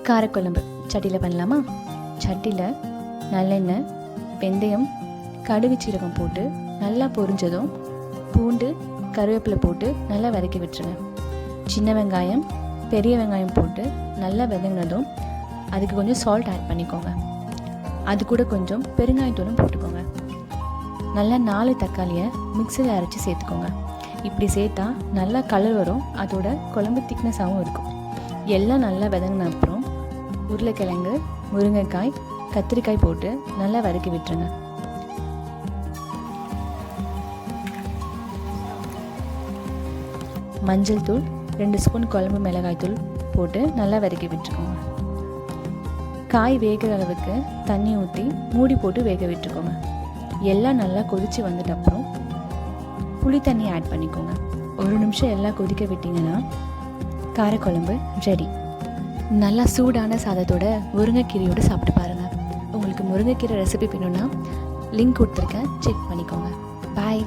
காரக்குழம்பு சட்டியில் பண்ணலாமா? சட்டியில் நல்லெண்ணெய், வெந்தயம், கடுகு, சீரகம் போட்டு நல்லா பொரிஞ்சதும் பூண்டு, கருவேப்பிலை போட்டு நல்லா வதக்கி விட்டுருங்க. சின்ன வெங்காயம், பெரிய வெங்காயம் போட்டு நல்லா வதங்கினதும் அதுக்கு கொஞ்சம் சால்ட் ஆட் பண்ணிக்கோங்க. அது கூட கொஞ்சம் பெருங்காயத்தூளும் போட்டுக்கோங்க. நல்லா 4 தக்காளியை மிக்சியில் அரைச்சி சேர்த்துக்கோங்க. இப்படி சேர்த்தா நல்லா கலர் வரும், அதோட குழம்பு திக்னஸாகவும் இருக்கும். எல்லாம் நல்லா வதங்கின அப்புறம் உருளைக்கிழங்கு, முருங்கைக்காய், கத்திரிக்காய் போட்டு நல்லா வதக்கி விட்டுருங்க. மஞ்சள் தூள், 2 ஸ்பூன் குழம்பு மிளகாய் தூள் போட்டு நல்லா வதக்கி விட்டுருக்கோங்க. காய் வேகிற அளவுக்கு தண்ணி ஊற்றி மூடி போட்டு வேக விட்டுருக்கோங்க. எல்லாம் நல்லா கொதித்து வந்துட்ட அப்புறம் புளி தண்ணி ஆட் பண்ணிக்கோங்க. 1 நிமிஷம் எல்லாம் கொதிக்க விட்டிங்கன்னா காரக்குழம்பு ரெடி. நல்லா சூடான சாதத்தோட முருங்கைக்கீரையோடு சாப்பிட்டு பாருங்கள். உங்களுக்கு முருங்கைக்கீரை ரெசிபி வேணும்னா லிங்க் கொடுத்துருக்கேன், செக் பண்ணிக்கோங்க. பாய்.